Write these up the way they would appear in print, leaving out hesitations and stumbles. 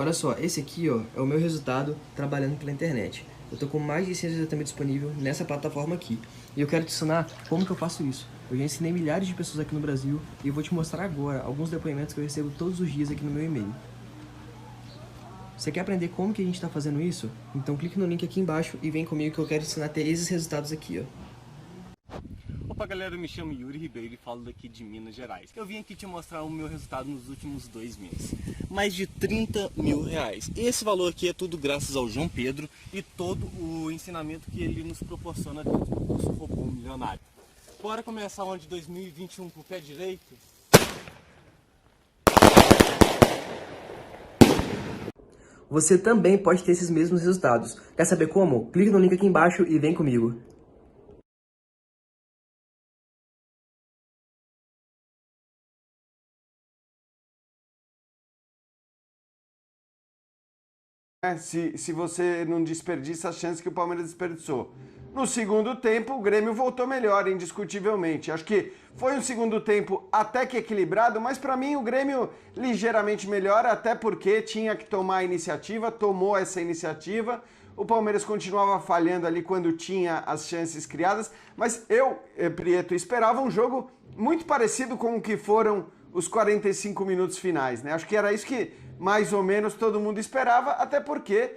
Olha só, esse aqui ó, é o meu resultado trabalhando pela internet. Eu tô com mais de 100 exatamente disponível nessa plataforma aqui. E eu quero te ensinar como que eu faço isso. Eu já ensinei milhares de pessoas aqui no Brasil e eu vou te mostrar agora alguns depoimentos que eu recebo todos os dias aqui no meu e-mail. Você quer aprender como que a gente está fazendo isso? Então clique no link aqui embaixo e vem comigo que eu quero te ensinar a ter esses resultados aqui, ó. Opa galera, eu me chamo Yuri Ribeiro e falo daqui de Minas Gerais. Eu vim aqui te mostrar o meu resultado nos últimos 2 meses. Mais de 30 mil reais. Esse valor aqui é tudo graças ao João Pedro e todo o ensinamento que ele nos proporciona dentro do curso Robô Milionário. Bora começar o ano de 2021 com o pé direito? Você também pode ter esses mesmos resultados. Quer saber como? Clique no link aqui embaixo e vem comigo. Se você não desperdiça as chances que o Palmeiras desperdiçou. No segundo tempo, o Grêmio voltou melhor, indiscutivelmente. Acho que foi um segundo tempo até que equilibrado, mas para mim o Grêmio ligeiramente melhor, até porque tinha que tomar a iniciativa, tomou essa iniciativa. O Palmeiras continuava falhando ali quando tinha as chances criadas, mas eu, Prieto, esperava um jogo muito parecido com o que foram os 45 minutos finais, né? Acho que era isso que mais ou menos todo mundo esperava, até porque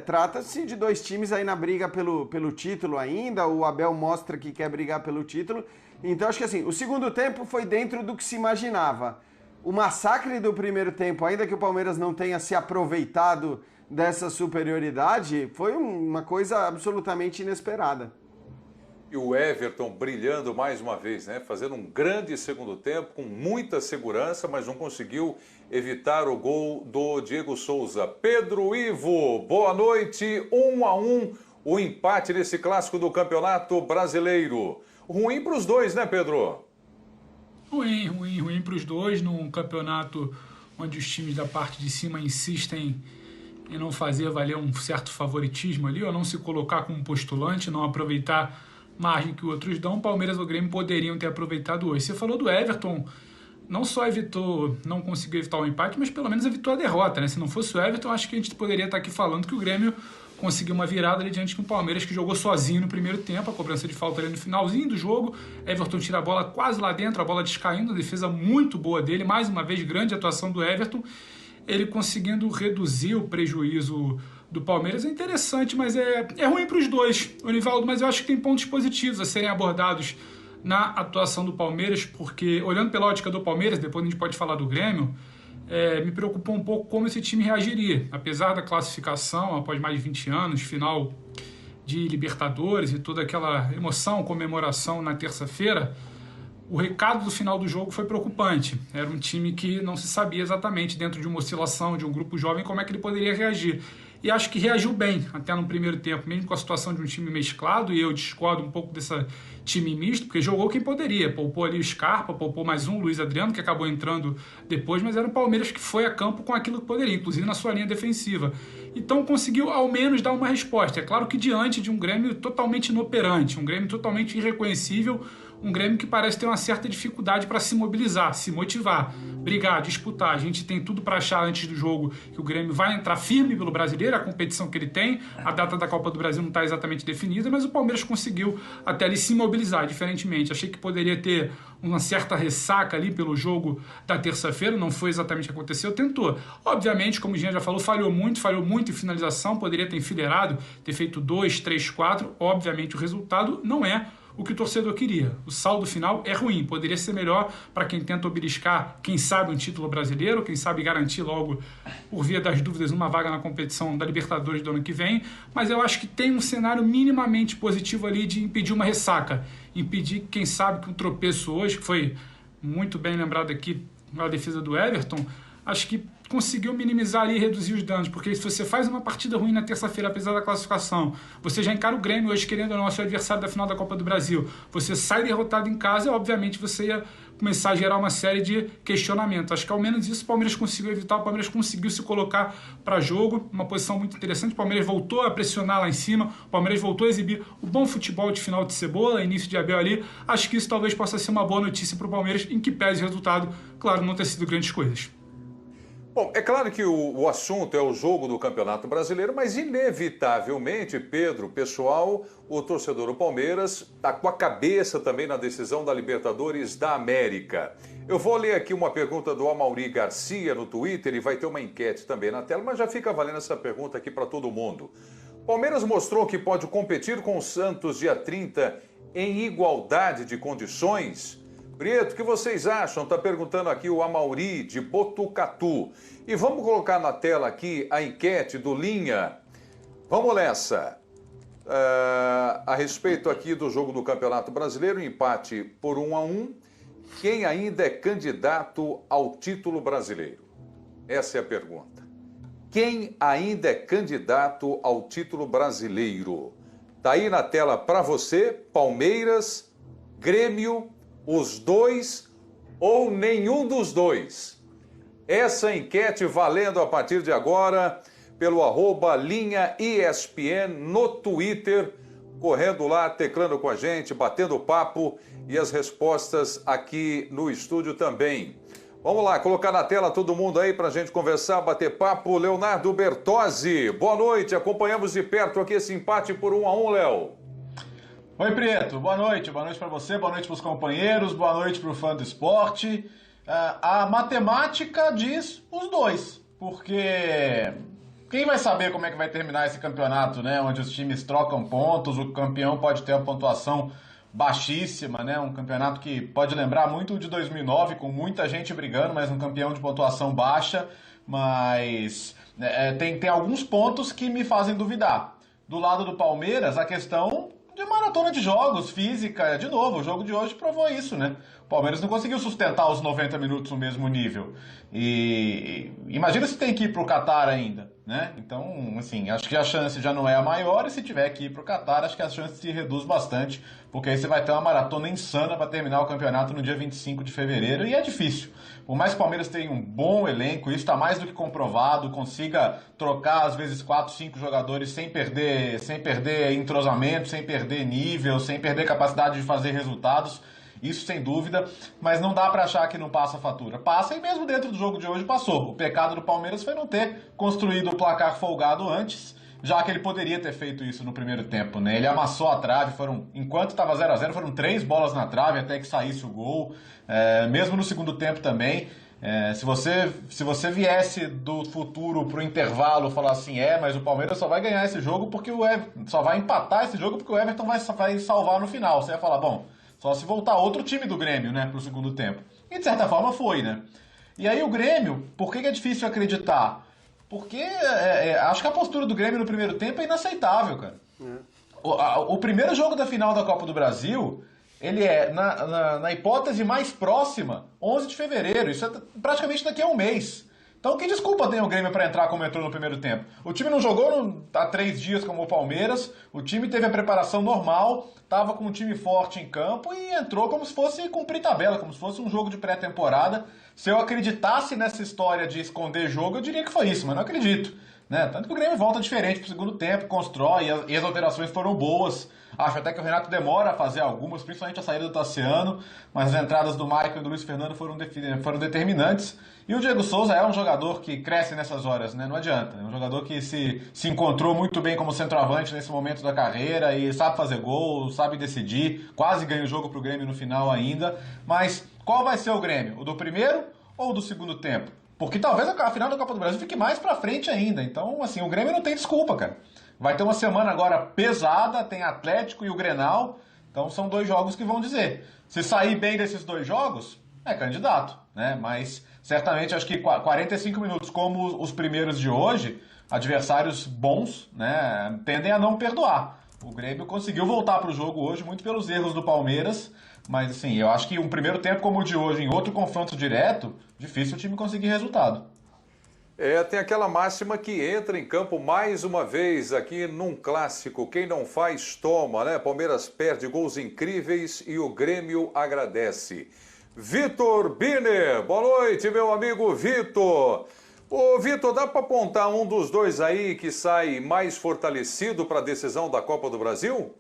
trata-se de dois times aí na briga pelo título ainda, o Abel mostra que quer brigar pelo título, então acho que assim, o segundo tempo foi dentro do que se imaginava. O massacre do primeiro tempo, ainda que o Palmeiras não tenha se aproveitado dessa superioridade, foi uma coisa absolutamente inesperada. E o Everton brilhando mais uma vez, né? Fazendo um grande segundo tempo, com muita segurança, mas não conseguiu evitar o gol do Diego Souza. Pedro Ivo, boa noite, 1-1, o empate nesse clássico do Campeonato Brasileiro. Ruim para os dois, né, Pedro? Ruim para os dois, num campeonato onde os times da parte de cima insistem em não fazer valer um certo favoritismo ali, ou não se colocar como postulante, não aproveitar margem que outros dão. Palmeiras ou Grêmio poderiam ter aproveitado hoje. Você falou do Everton, não só não conseguiu evitar o empate, mas pelo menos evitou a derrota, né? Se não fosse o Everton, acho que a gente poderia estar aqui falando que o Grêmio conseguiu uma virada ali diante do Palmeiras, que jogou sozinho no primeiro tempo, a cobrança de falta ali no finalzinho do jogo. Everton tira a bola quase lá dentro, a bola descaindo, a defesa muito boa dele, mais uma vez grande atuação do Everton, ele conseguindo reduzir o prejuízo do Palmeiras. É interessante, mas é ruim para os dois, Onivaldo, mas eu acho que tem pontos positivos a serem abordados na atuação do Palmeiras, porque olhando pela ótica do Palmeiras, depois a gente pode falar do Grêmio, me preocupou um pouco como esse time reagiria, apesar da classificação após mais de 20 anos, final de Libertadores e toda aquela emoção, comemoração na terça-feira. O recado do final do jogo foi preocupante. Era um time que não se sabia exatamente, dentro de uma oscilação, de um grupo jovem, como é que ele poderia reagir. E acho que reagiu bem, até no primeiro tempo, mesmo com a situação de um time mesclado, e eu discordo um pouco desse time misto, porque jogou quem poderia. Poupou ali o Scarpa, poupou mais um, o Luiz Adriano, que acabou entrando depois, mas era o Palmeiras que foi a campo com aquilo que poderia, inclusive na sua linha defensiva. Então conseguiu ao menos dar uma resposta. É claro que diante de um Grêmio totalmente inoperante, um Grêmio totalmente irreconhecível, um Grêmio que parece ter uma certa dificuldade para se mobilizar, se motivar, brigar, disputar. A gente tem tudo para achar antes do jogo que o Grêmio vai entrar firme pelo Brasileiro, a competição que ele tem, a data da Copa do Brasil não está exatamente definida, mas o Palmeiras conseguiu até ali se mobilizar, diferentemente. Achei que poderia ter uma certa ressaca ali pelo jogo da terça-feira, não foi exatamente o que aconteceu, tentou. Obviamente, como o Jean já falou, falhou muito em finalização, poderia ter enfileirado, ter feito 2, 3, 4, obviamente o resultado não é o que o torcedor queria. O saldo final é ruim, poderia ser melhor para quem tenta beliscar, quem sabe, um título brasileiro, quem sabe garantir logo, por via das dúvidas, uma vaga na competição da Libertadores do ano que vem, mas eu acho que tem um cenário minimamente positivo ali de impedir uma ressaca, impedir, quem sabe, que um tropeço hoje, que foi muito bem lembrado aqui na defesa do Everton, acho que conseguiu minimizar ali e reduzir os danos, porque se você faz uma partida ruim na terça-feira, apesar da classificação, você já encara o Grêmio hoje, querendo ou não, seu adversário da final da Copa do Brasil, você sai derrotado em casa, obviamente você ia começar a gerar uma série de questionamentos. Acho que ao menos isso o Palmeiras conseguiu evitar, o Palmeiras conseguiu se colocar para jogo, uma posição muito interessante, o Palmeiras voltou a pressionar lá em cima, o Palmeiras voltou a exibir o bom futebol de final de Cebola, início de Abel ali. Acho que isso talvez possa ser uma boa notícia para o Palmeiras, em que pese o resultado, claro, não ter sido grandes coisas. Bom, é claro que o assunto é o jogo do Campeonato Brasileiro, mas inevitavelmente, Pedro, pessoal, o torcedor do Palmeiras está com a cabeça também na decisão da Libertadores da América. Eu vou ler aqui uma pergunta do Amauri Garcia no Twitter e vai ter uma enquete também na tela, mas já fica valendo essa pergunta aqui para todo mundo. Palmeiras mostrou que pode competir com o Santos dia 30 em igualdade de condições? Prieto, o que vocês acham? Está perguntando aqui o Amauri de Botucatu. E vamos colocar na tela aqui a enquete do Linha. Vamos nessa. A respeito aqui do jogo do Campeonato Brasileiro, empate por 1-1. Quem ainda é candidato ao título brasileiro? Essa é a pergunta. Quem ainda é candidato ao título brasileiro? Está aí na tela para você, Palmeiras, Grêmio, os dois ou nenhum dos dois. Essa enquete valendo a partir de agora pelo @linha ESPN no Twitter, correndo lá, teclando com a gente, batendo papo e as respostas aqui no estúdio também. Vamos lá, colocar na tela todo mundo aí para a gente conversar, bater papo. Leonardo Bertozzi, boa noite, acompanhamos de perto aqui esse empate por 1-1, Léo. Oi, Prieto, boa noite para você, boa noite para os companheiros, boa noite para o fã do esporte. A matemática diz os dois, porque quem vai saber como é que vai terminar esse campeonato, né? Onde os times trocam pontos, o campeão pode ter uma pontuação baixíssima, né? Um campeonato que pode lembrar muito de 2009, com muita gente brigando, mas um campeão de pontuação baixa, mas tem alguns pontos que me fazem duvidar. Do lado do Palmeiras, a questão de maratona de jogos, física, de novo, o jogo de hoje provou isso, né? O Palmeiras não conseguiu sustentar os 90 minutos no mesmo nível. E imagina se tem que ir pro Catar ainda, né? Então, assim, acho que a chance já não é a maior, e se tiver que ir pro Catar, acho que a chance se reduz bastante, porque aí você vai ter uma maratona insana para terminar o campeonato no dia 25 de fevereiro, e é difícil. Por mais que o Palmeiras tenha um bom elenco, isso está mais do que comprovado, consiga trocar às vezes 4, 5 jogadores sem perder entrosamento, sem perder nível, sem perder capacidade de fazer resultados, isso sem dúvida, mas não dá para achar que não passa a fatura. Passa, e mesmo dentro do jogo de hoje passou. O pecado do Palmeiras foi não ter construído o placar folgado antes, já que ele poderia ter feito isso no primeiro tempo, né? Ele amassou a trave, enquanto estava 0-0, foram 3 bolas na trave até que saísse o gol, mesmo no segundo tempo também. Se você viesse do futuro pro intervalo falar assim, mas o Palmeiras só vai ganhar esse jogo porque só vai empatar esse jogo porque o Everton vai salvar no final. Você ia falar, bom, só se voltar outro time do Grêmio, né, pro segundo tempo. E de certa forma foi, né? E aí o Grêmio, por que é difícil acreditar? Porque acho que a postura do Grêmio no primeiro tempo é inaceitável, cara. O primeiro jogo da final da Copa do Brasil, ele é, na hipótese mais próxima, 11 de fevereiro. Isso é praticamente daqui a um mês. Então, que desculpa tem o Grêmio para entrar como entrou no primeiro tempo? O time não jogou há 3 dias como o Palmeiras, o time teve a preparação normal, estava com um time forte em campo e entrou como se fosse cumprir tabela, como se fosse um jogo de pré-temporada. Se eu acreditasse nessa história de esconder jogo, eu diria que foi isso, mas não acredito. Né? Tanto que o Grêmio volta diferente pro segundo tempo, constrói, e as alterações foram boas. Acho até que o Renato demora a fazer algumas, principalmente a saída do Tassiano, mas as entradas do Maicon e do Luiz Fernando foram determinantes. E o Diego Souza é um jogador que cresce nessas horas, né? Não adianta. É um jogador que se encontrou muito bem como centroavante nesse momento da carreira e sabe fazer gol, sabe decidir, quase ganha o jogo pro Grêmio no final ainda. Mas qual vai ser o Grêmio? O do primeiro ou do segundo tempo? Porque talvez a final da Copa do Brasil fique mais pra frente ainda. Então, assim, o Grêmio não tem desculpa, cara. Vai ter uma semana agora pesada, tem Atlético e o Grenal. Então são 2 jogos que vão dizer. Se sair bem desses 2 jogos, é candidato, né? Mas certamente acho que 45 minutos como os primeiros de hoje, adversários bons, né, tendem a não perdoar. O Grêmio conseguiu voltar pro jogo hoje muito pelos erros do Palmeiras, mas assim, eu acho que um primeiro tempo como o de hoje, em outro confronto direto, difícil o time conseguir resultado. Tem aquela máxima que entra em campo mais uma vez aqui num clássico. Quem não faz, toma, né? Palmeiras perde gols incríveis e o Grêmio agradece. Vitor Biner, boa noite, meu amigo Vitor. Ô, Vitor, dá para apontar um dos dois aí que sai mais fortalecido para a decisão da Copa do Brasil?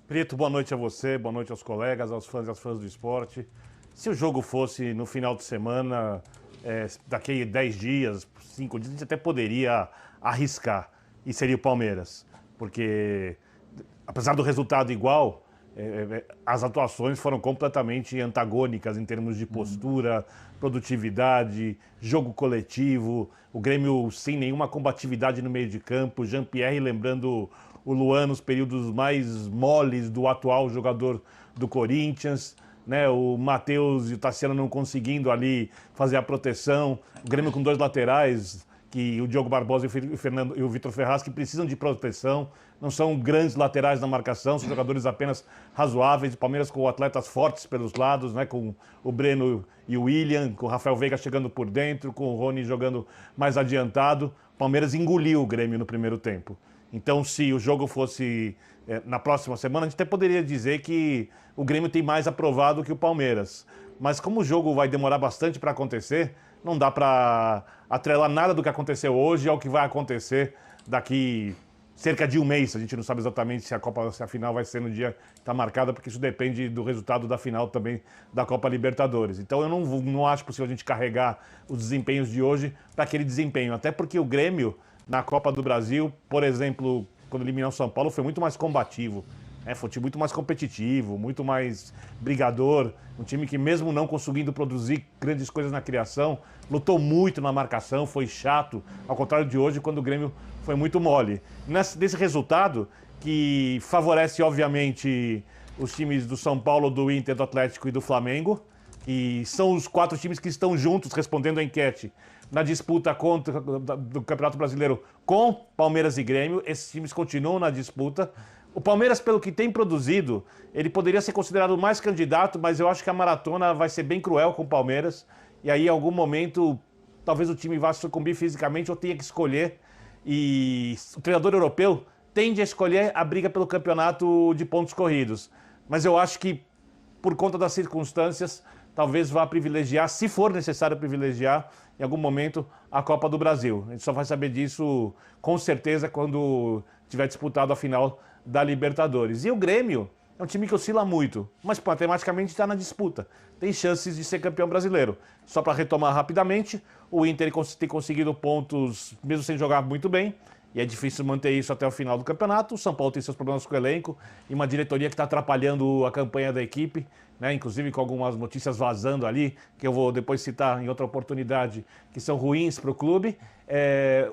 Prieto, boa noite a você, boa noite aos colegas, aos fãs e às fãs do esporte. Se o jogo fosse no final de semana, daqui a 10 dias, 5 dias, a gente até poderia arriscar, e seria o Palmeiras. Porque, apesar do resultado igual, as atuações foram completamente antagônicas em termos de postura, produtividade, jogo coletivo, o Grêmio sem nenhuma combatividade no meio de campo, Jean-Pierre lembrando o Luan nos períodos mais moles do atual jogador do Corinthians, né? O Matheus e o Tassiano não conseguindo ali fazer a proteção, o Grêmio com 2 laterais, que o Diogo Barbosa e o Vitor Ferraz, que precisam de proteção, não são grandes laterais na marcação, são jogadores apenas razoáveis. O Palmeiras com atletas fortes pelos lados, né, com o Breno e o William, com o Rafael Veiga chegando por dentro, com o Rony jogando mais adiantado. O Palmeiras engoliu o Grêmio no primeiro tempo. Então, se o jogo fosse na próxima semana, a gente até poderia dizer que o Grêmio tem mais aprovado que o Palmeiras. Mas como o jogo vai demorar bastante para acontecer, não dá para atrelar nada do que aconteceu hoje ao que vai acontecer daqui cerca de um mês. A gente não sabe exatamente se a final vai ser no dia que está marcada, porque isso depende do resultado da final também da Copa Libertadores. Então eu não acho possível a gente carregar os desempenhos de hoje para aquele desempenho. Até porque o Grêmio, na Copa do Brasil, por exemplo, quando eliminou o São Paulo, foi muito mais combativo. Foi um time muito mais competitivo, muito mais brigador, um time que mesmo não conseguindo produzir grandes coisas na criação, lutou muito na marcação, foi chato, ao contrário de hoje, quando o Grêmio foi muito mole. Nesse resultado, que favorece obviamente os times do São Paulo, do Inter, do Atlético e do Flamengo, e são os 4 times que estão juntos respondendo a enquete na disputa do Campeonato Brasileiro com Palmeiras e Grêmio. Esses times continuam na disputa. O Palmeiras, pelo que tem produzido, ele poderia ser considerado mais candidato, mas eu acho que a maratona vai ser bem cruel com o Palmeiras. E aí, em algum momento, talvez o time vá sucumbir fisicamente ou tenha que escolher. E o treinador europeu tende a escolher a briga pelo campeonato de pontos corridos. Mas eu acho que, por conta das circunstâncias, talvez vá privilegiar, se for necessário privilegiar, em algum momento, a Copa do Brasil. A gente só vai saber disso, com certeza, quando tiver disputado a final da Libertadores. E o Grêmio é um time que oscila muito, mas matematicamente está na disputa. Tem chances de ser campeão brasileiro. Só para retomar rapidamente, o Inter tem conseguido pontos, mesmo sem jogar muito bem, e é difícil manter isso até o final do campeonato. O São Paulo tem seus problemas com o elenco e uma diretoria que está atrapalhando a campanha da equipe, né? Inclusive com algumas notícias vazando ali, que eu vou depois citar em outra oportunidade, que são ruins para o clube.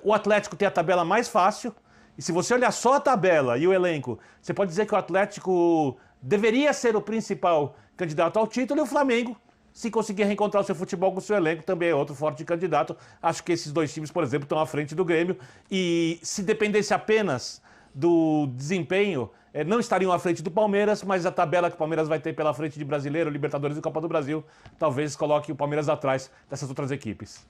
O Atlético tem a tabela mais fácil, e se você olhar só a tabela e o elenco, você pode dizer que o Atlético deveria ser o principal candidato ao título, e o Flamengo, se conseguir reencontrar o seu futebol com o seu elenco, também é outro forte candidato. Acho que esses 2 times, por exemplo, estão à frente do Grêmio, e se dependesse apenas do desempenho, não estariam à frente do Palmeiras, mas a tabela que o Palmeiras vai ter pela frente de Brasileiro, Libertadores e Copa do Brasil, talvez coloque o Palmeiras atrás dessas outras equipes.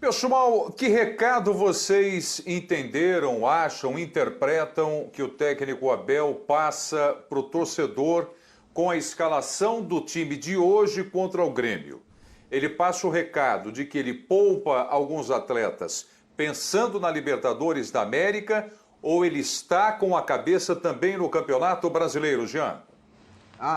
Pessoal, que recado vocês entenderam, acham, interpretam que o técnico Abel passa para o torcedor com a escalação do time de hoje contra o Grêmio? Ele passa o recado de que ele poupa alguns atletas pensando na Libertadores da América, ou ele está com a cabeça também no Campeonato Brasileiro, Jean?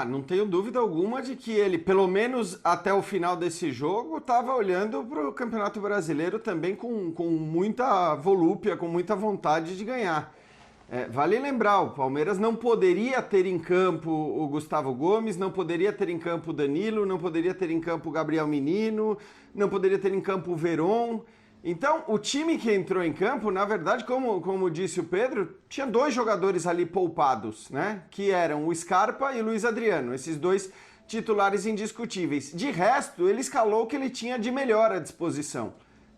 Não tenho dúvida alguma de que ele, pelo menos até o final desse jogo, estava olhando para o Campeonato Brasileiro também com muita volúpia, com muita vontade de ganhar. Vale lembrar, o Palmeiras não poderia ter em campo o Gustavo Gomes, não poderia ter em campo o Danilo, não poderia ter em campo o Gabriel Menino, não poderia ter em campo o Veron. Então, o time que entrou em campo, na verdade, como disse o Pedro, tinha 2 jogadores ali poupados, né? Que eram o Scarpa e o Luiz Adriano, esses 2 titulares indiscutíveis. De resto, ele escalou o que ele tinha de melhor à disposição.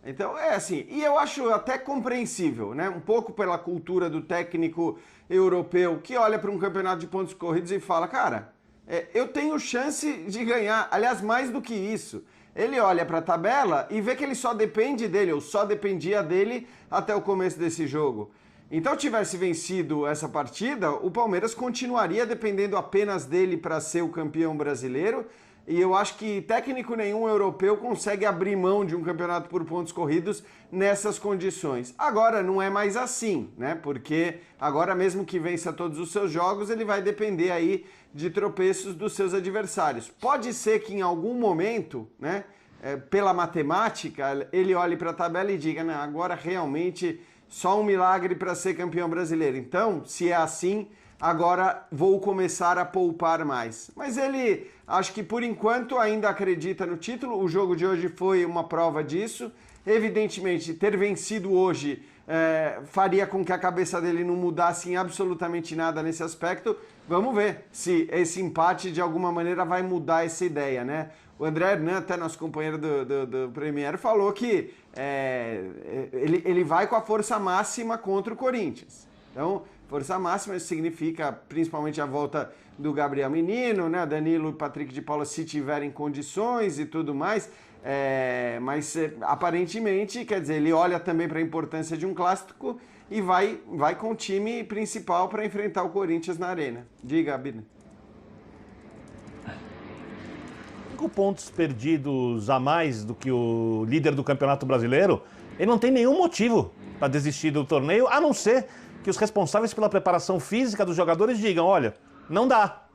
Então, é assim, e eu acho até compreensível, né? Um pouco pela cultura do técnico europeu, que olha para um campeonato de pontos corridos e fala, cara, eu tenho chance de ganhar, aliás, mais do que isso. Ele olha para a tabela e vê que ele só depende dele, ou só dependia dele até o começo desse jogo. Então, tivesse vencido essa partida, o Palmeiras continuaria dependendo apenas dele para ser o campeão brasileiro. E eu acho que técnico nenhum europeu consegue abrir mão de um campeonato por pontos corridos nessas condições. Agora, não é mais assim, né? Porque agora, mesmo que vença todos os seus jogos, ele vai depender aí de tropeços dos seus adversários. Pode ser que em algum momento, né, pela matemática, ele olhe para a tabela e diga, não, agora realmente só um milagre para ser campeão brasileiro. Então, se é assim, agora vou começar a poupar mais. Mas ele, acho que por enquanto ainda acredita no título. O jogo de hoje foi uma prova disso. Evidentemente, ter vencido hoje faria com que a cabeça dele não mudasse em absolutamente nada nesse aspecto. Vamos ver se esse empate de alguma maneira vai mudar essa ideia, né? O André Hernan, até nosso companheiro do Premier, falou que ele vai com a força máxima contra o Corinthians. Então, força máxima significa principalmente a volta do Gabriel Menino, né? Danilo e Patrick de Paula, se tiverem condições e tudo mais. Mas aparentemente, quer dizer, ele olha também para a importância de um clássico e vai com o time principal para enfrentar o Corinthians na Arena. Diga, Abner. 5 pontos perdidos a mais do que o líder do Campeonato Brasileiro, ele não tem nenhum motivo para desistir do torneio, a não ser que os responsáveis pela preparação física dos jogadores digam, olha, não dá.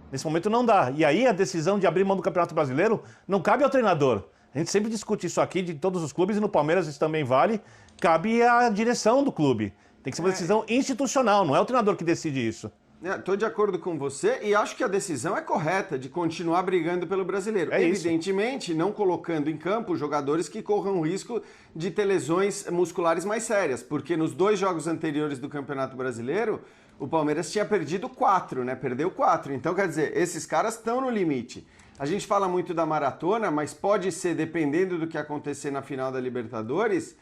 Nesse momento não dá. E aí a decisão de abrir mão do Campeonato Brasileiro não cabe ao treinador. A gente sempre discute isso aqui de todos os clubes e no Palmeiras isso também vale. Cabe à direção do clube. Tem que ser uma decisão institucional, não é o treinador que decide isso. Estou de acordo com você e acho que a decisão é correta de continuar brigando pelo brasileiro. Evidentemente, não colocando em campo jogadores que corram risco de ter lesões musculares mais sérias, porque nos 2 jogos anteriores do Campeonato Brasileiro, o Palmeiras tinha perdido 4, né? Perdeu 4. Então, quer dizer, esses caras estão no limite. A gente fala muito da maratona, mas pode ser, dependendo do que acontecer na final da Libertadores,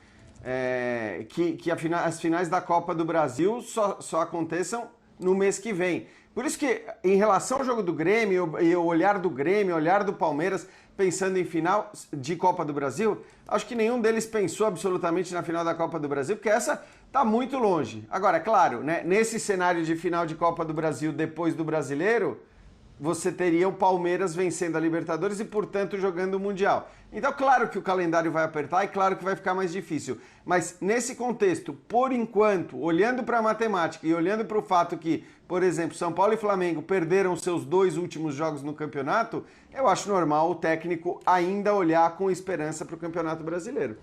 que as finais da Copa do Brasil só aconteçam no mês que vem. Por isso que, em relação ao jogo do Grêmio e o olhar do Grêmio, o olhar do Palmeiras, pensando em final de Copa do Brasil, acho que nenhum deles pensou absolutamente na final da Copa do Brasil, porque essa está muito longe. Agora, claro, né, nesse cenário de final de Copa do Brasil depois do Brasileiro, você teria o Palmeiras vencendo a Libertadores e, portanto, jogando o Mundial. Então, claro que o calendário vai apertar e claro que vai ficar mais difícil. Mas, nesse contexto, por enquanto, olhando para a matemática e olhando para o fato que, por exemplo, São Paulo e Flamengo perderam seus 2 últimos jogos no campeonato, eu acho normal o técnico ainda olhar com esperança para o Campeonato Brasileiro.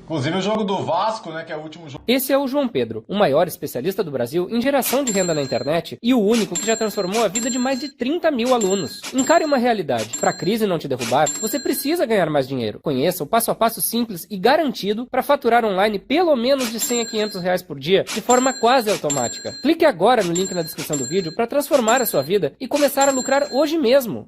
Inclusive o jogo do Vasco, né, que é o último jogo. Esse é o João Pedro, o maior especialista do Brasil em geração de renda na internet e o único que já transformou a vida de mais de 30 mil alunos. Encare uma realidade. Para a crise não te derrubar, você precisa ganhar mais dinheiro. Conheça o passo a passo simples e garantido para faturar online pelo menos de 100 a 500 reais por dia, de forma quase automática. Clique agora no link na descrição do vídeo para transformar a sua vida e começar a lucrar hoje mesmo.